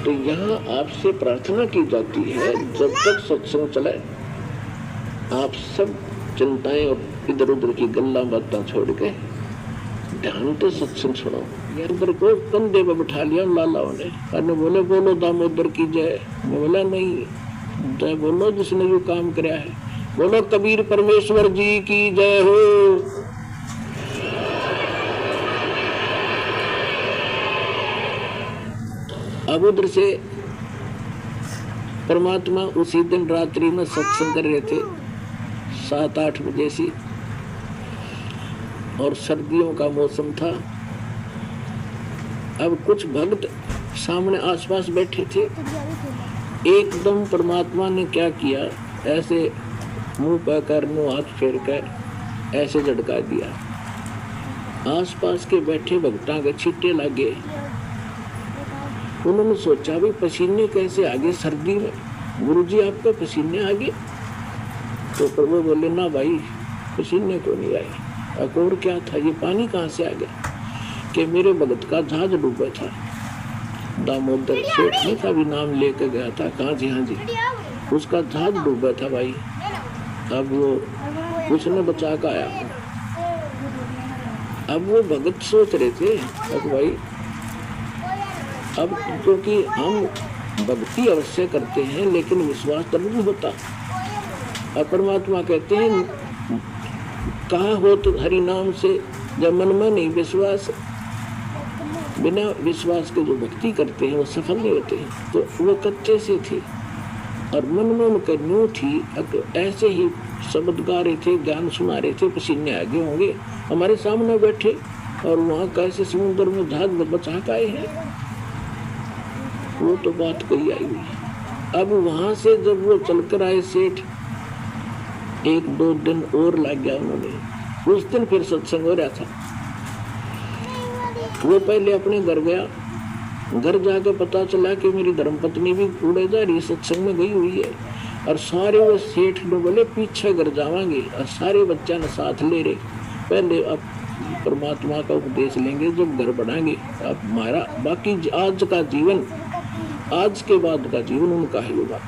तो यहाँ आपसे प्रार्थना की जाती है, जब तक सत्संग चले आप सब चिंताएं और इधर उधर की गल्ला बातें छोड़ के ध्यान से सत्संग सुनो। इधर को कंधे पे बिठा लिया लालाओं ने, और बोले बोलो दामोदर की जय। मैं बोला नहीं, जय बोलो जिसने जो काम कराया है, बोलो कबीर परमेश्वर जी की जय हो। अब उधर से परमात्मा उसी दिन रात्रि में सत्संग कर रहे थे 7-8 बजे से, और सर्दियों का मौसम था। अब कुछ भक्त सामने आसपास बैठे थे। एकदम परमात्मा ने क्या किया, ऐसे मुंह पर कर मुंह हाथ फेर कर ऐसे झटका दिया। आसपास के बैठे भक्तों के छींटे लगे। उन्होंने सोचा भी पसीने कैसे आगे सर्दी में, गुरुजी आपके पसीने आगे? तो प्रभु बोले ना भाई, पसीने को नहीं आए। और क्या था, ये पानी कहाँ से आ गया? कि मेरे भगत का जहाज डूबा था। दामोदर सेठ नहीं था, भी नाम लेकर गया था, कहाँ जी, हाँ जी, उसका जहाज डूबा था भाई। अब वो उसने बचा कर आया। अब वो भगत सोच रहे थे अब भाई, अब क्योंकि हम भक्ति अवश्य करते हैं लेकिन विश्वास तब नहीं होता। और परमात्मा कहते हैं कहा हो तो हरि नाम से, जब मन में नहीं विश्वास, बिना विश्वास के जो भक्ति करते हैं वो सफल नहीं होते हैं। तो वो कच्चे से थे और मन में उनका न्यू थी। ऐसे ही शब्द गा रहे थे, ज्ञान सुना रहे थे, पसीने आगे होंगे, हमारे सामने बैठे और वहाँ कैसे समुद्र में जहाज बचा के आए हैं। वो तो बात कही आई हुई। अब वहां से जब वो चलकर आए सेठ, 1-2 दिन और लग गया उन्होंने। उस दिन फिर सत्संग हो रहा था। वो पहले अपने घर गया, घर जाकर पता चला कि मेरी धर्मपत्नी भी कूड़े जा रही सत्संग में गई हुई है। और सारे वो सेठ ने बोले पीछे घर जावांगे, और सारे बच्चा ने साथ ले रहे। पहले अब परमात्मा का उपदेश लेंगे, जब घर बढ़ाएंगे। अब हमारा बाकी आज का जीवन, आज के बाद का जीवन उनका ही होगा।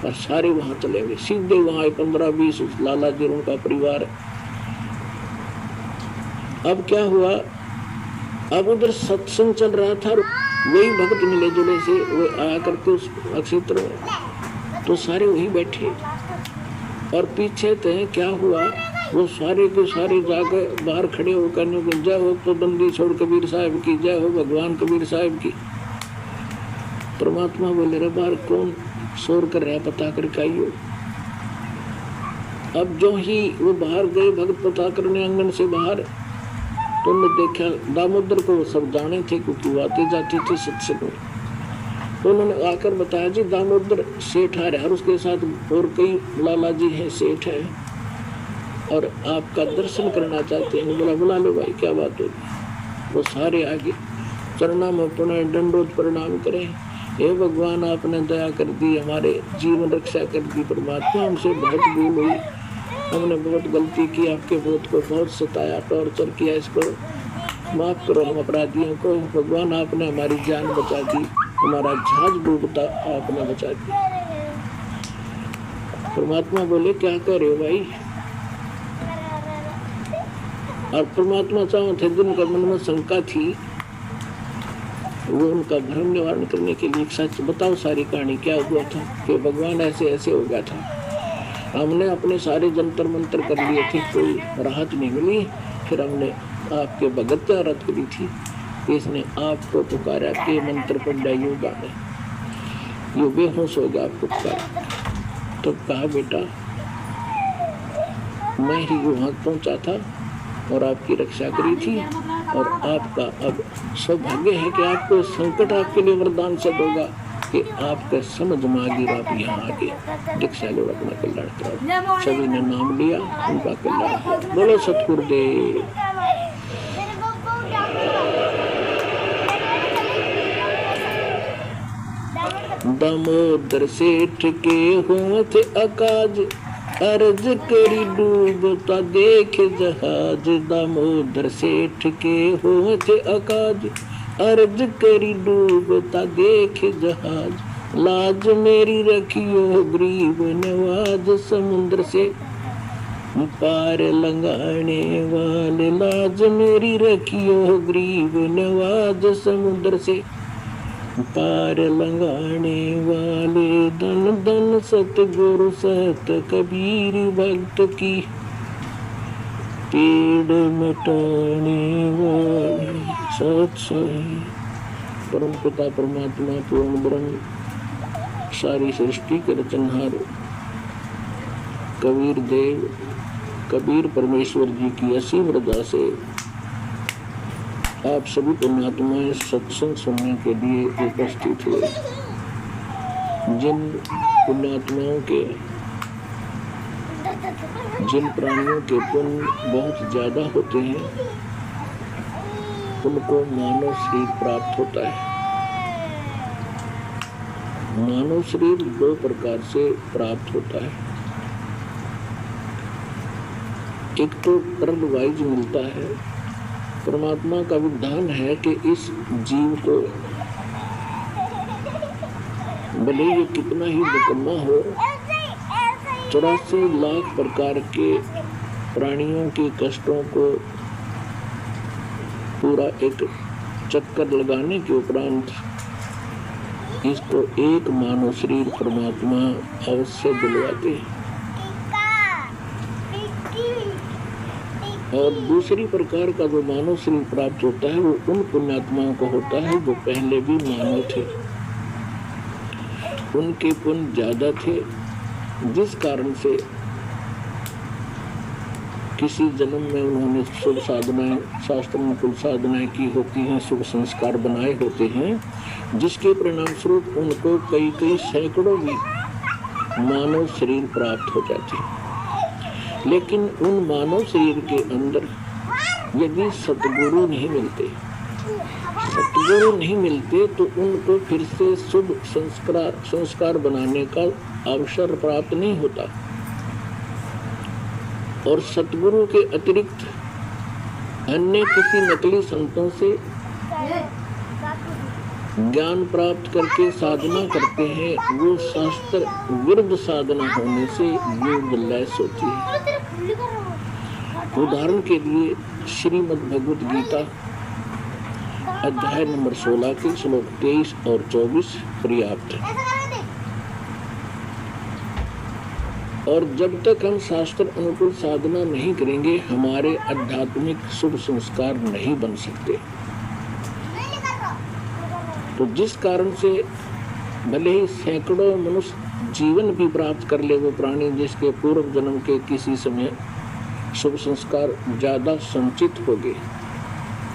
और सारे वहां चलेंगे, सीधे वहां 15-20 लाला जी उनका परिवार। अब क्या हुआ, अब उधर सत्संग चल रहा था, वही भक्त मिले जुले से वो आया करके उस क्षेत्र में, तो सारे वहीं बैठे। और पीछे थे क्या हुआ, वो सारे के सारे जाकर बाहर खड़े होकर जय हो तो बंदी छोड़ कबीर साहब की, जय हो भगवान कबीर साहब की। परमात्मा बोले रे बाहर कौन शोर कर रहा है, पता करके आइयो। अब जो ही वो बाहर गए भक्त पता करने आंगन से बाहर, तो उन्होंने देखा दामोदर को। वो सब जाने थे क्योंकि वो आते जाते थे सत्संग में। तो उन्होंने आकर बताया जी दामोदर सेठ आ रहा है और उसके साथ और कई लाला जी हैं, सेठ है, और आपका दर्शन करना चाहते हैं। बोला बुला लो भाई, क्या बात होगी। वो सारे आगे चरणों में पुनः दंडोत प्रणाम करें। हे भगवान आपने दया कर दी, हमारे जीवन रक्षा कर दी। परमात्मा हमसे बहुत भूल हुई, हमने बहुत गलती की, आपके भूत को बहुत सताया, टॉर्चर किया, इसको माफ करो हम अपराधियों को। भगवान आपने हमारी जान बचा दी, हमारा जहाज डूबता आपने बचा दिया। परमात्मा बोले क्या कह रहे हो भाई। और परमात्मा चाहते जिनका मन में शंका थी, वो उनका भ्रम निवारण करने के लिए सच बताओ सारी कहानी क्या हुआ था, कि भगवान ऐसे ऐसे हो गया था। हमने अपने सारे जंतर मंत्र कर लिए थे, कोई राहत नहीं मिली। फिर हमने आपके भगत की आराधना करी थी, इसने आपको पुकारा के मंत्र पढ़ यूं गाने, यूं बेहोश हो गया आपको पुकारा। तो कहा बेटा मैं ही वहां पहुंचा था और आपकी रक्षा करी थी, और आपका अब सौभाग्य है कि आपको संकट आपके लिए वरदान सिद्ध होगा कि आपके समझ में आ गई। आप यहाँ आके दीक्षा लो, अपना कल्याण कराओ। सभी ने नाम लिया, उनका कल्याण। बोलो सतगुरुदेव। दामोदर सेठ के होठ अकाज, अर्ज करी डूबता देख जहाज। दामोदर सेठ के होठ अकाज, अर्ज करी डूबता देख जहाज, लाज मेरी रखियो गरीब नवाज, समुद्र से पार लंघाने वाले, लाज मेरी रखियो गरीब नवाज, समुद्र से पार लंघाने वाले। धन धन सतगुरु सत कबीर भक्त की, पेड़ मिटाने वाले सत साई। परम पिता परमात्मा पूर्ण ब्रह्म सारी सृष्टि के रचनहार कबीर देव कबीर परमेश्वर जी की असीम रजा से आप सभी पुण्यात्माएं सत्संग सुनने के लिए उपस्थित हुए। जिन पुण्यात्माओं के, जिन प्राणियों के पुण्य बहुत ज्यादा होते हैं, उनको मानव शरीर प्राप्त होता है। मानव शरीर दो प्रकार से प्राप्त होता है। एक तो तरल वाइज मिलता है। परमात्मा का विधान है कि इस जीव को भले ये कितना ही निकम्मा हो, 84 लाख प्रकार के प्राणियों के कष्टों को पूरा एक चक्कर लगाने के उपरांत इसको एक मानव शरीर परमात्मा अवश्य दिलवाते हैं। और दूसरी प्रकार का जो मानव शरीर प्राप्त होता है वो उन पुण्यात्माओं को होता है जो पहले भी मानव थे, उनके पुण्य ज्यादा थे, जिस कारण से किसी जन्म में उन्होंने शुभ साधनाएं, शास्त्रानुकूल साधनाएं की होती हैं, शुभ संस्कार बनाए होते हैं, जिसके परिणाम स्वरूप उनको कई कई सैकड़ों भी मानव शरीर प्राप्त हो जाते हैं। लेकिन उन मानव शरीर के अंदर यदि सतगुरु नहीं मिलते तो उनको फिर से शुभ संस्कार बनाने का अवसर प्राप्त नहीं होता। और सतगुरु के अतिरिक्त अन्य किसी नकली संतों से ज्ञान प्राप्त करके साधना करते हैं, वो शास्त्र विरुद्ध साधना होने से योग लैस होती है। उदाहरण के लिए श्रीमद् भगवत गीता अध्याय नंबर 16 के श्लोक 23 और 24 पर्याप्त है। और जब तक हम शास्त्र अनुकूल साधना नहीं करेंगे, हमारे आध्यात्मिक शुभ संस्कार नहीं बन सकते। तो जिस कारण से भले ही सैकड़ों मनुष्य जीवन भी प्राप्त कर ले वो प्राणी, जिसके पूर्व जन्म के किसी समय शुभ संस्कार ज्यादा संचित हो गए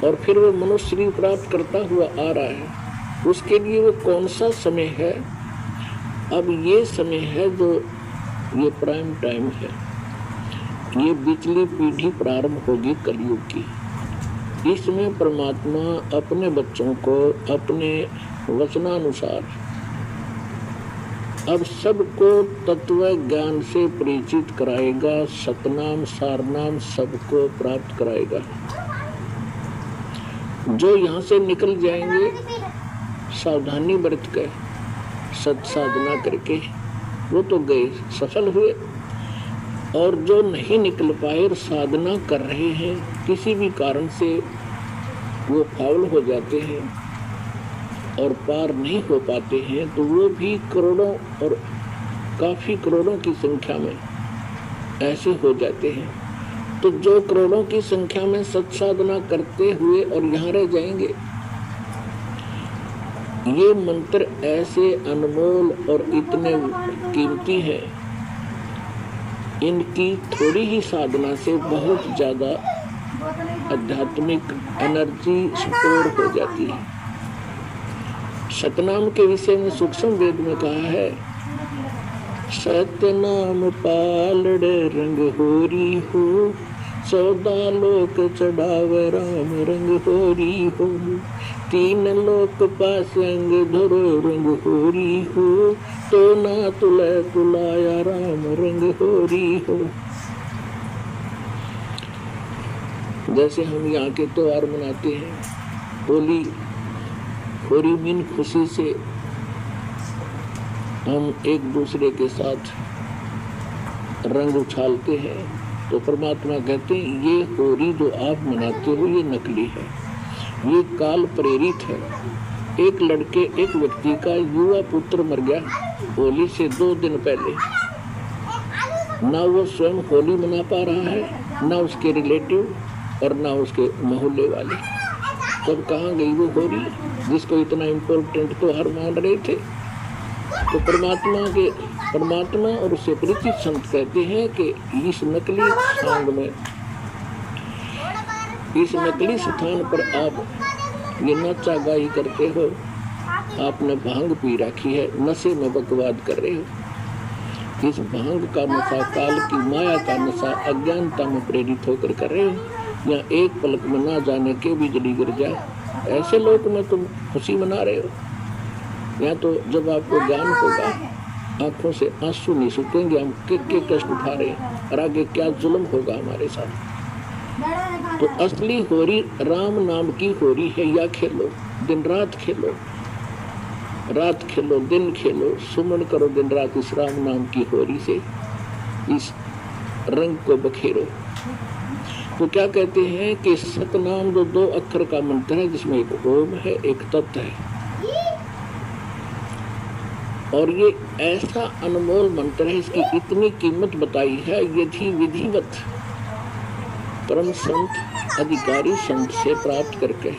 और फिर वो मनुष्य शरीर प्राप्त करता हुआ आ रहा है, उसके लिए वो कौन सा समय है? अब ये समय है जो ये प्राइम टाइम है, ये बिचली पीढ़ी प्रारंभ होगी कलयुग की। इसमें परमात्मा अपने बच्चों को अपने वचनानुसार अब सबको तत्व ज्ञान से परिचित कराएगा, सतनाम सारनाम सबको प्राप्त कराएगा। जो यहाँ से निकल जाएंगे सावधानी बरत कर सत साधना करके, वो तो गए, सफल हुए। और जो नहीं निकल पाए और साधना कर रहे हैं, किसी भी कारण से वो फाउल हो जाते हैं और पार नहीं हो पाते हैं, तो वो भी करोड़ों और काफी करोड़ों की संख्या में ऐसे हो जाते हैं। तो जो करोड़ों की संख्या में सत्साधना करते हुए और यहाँ रह जाएंगे, ये मंत्र ऐसे अनमोल और इतने कीमती हैं, इनकी थोड़ी ही साधना से बहुत ज्यादा आध्यात्मिक एनर्जी स्टोर हो जाती है। सतनाम के विषय में सूक्ष्म वेद में कहा है, सतनाम पालड़ रंग होरी हो, 14 लोक चढ़ाव राम रंग होरी हो, 3 लोक पास अंग धरो रंग होरी हो, तो ना तुलाया राम रंग होरी हो। जैसे हम यहाँ के त्योहार मनाते हैं, होली होरी मीन खुशी से हम एक दूसरे के साथ रंग उछालते हैं, तो परमात्मा कहते हैं ये होरी जो आप मनाते हो ये नकली है, ये काल प्रेरित है। एक व्यक्ति का युवा पुत्र मर गया होली से 2 दिन पहले, ना वो स्वयं होली मना पा रहा है, ना उसके रिलेटिव और ना उसके मोहल्ले वाले। तब कहाँ गई वो होली जिसको इतना इम्पोर्टेंट तो हर मान रहे थे। तो परमात्मा और उससे परिचित संत कहते हैं कि इस नकली सांग में, इस नकली स्थान पर आप ये नचा गाई करते हो, आपने भांग पी रखी है, नशे में बकवाद कर रहे हो। इस भांग का नशा, काल की माया का नशा अज्ञानता में प्रेरित होकर कर रहे हो, या एक पलक में ना जाने के बिजली गिर जाए ऐसे लोग में तुम खुशी मना रहे हो। या तो जब आपको ज्ञान होगा आंखों से आंसू नहीं सूखेंगे, हम के कष्ट उठा रहे हैं और आगे क्या जुल्म होगा हमारे साथ। तो असली होरी राम नाम की होरी है। या खेलो, दिन रात खेलो, रात खेलो दिन खेलो, सुमन करो दिन रात इस राम नाम की होरी से, इस रंग को बखेरो। तो क्या कहते हैं कि सतनाम जो 2 अक्षर का मंत्र है, जिसमें एक ओम है एक तत्व है, और ये ऐसा अनमोल मंत्र है, इसकी इतनी कीमत बताई है। यदि विधिवत परम संत अधिकारी संत से प्राप्त करके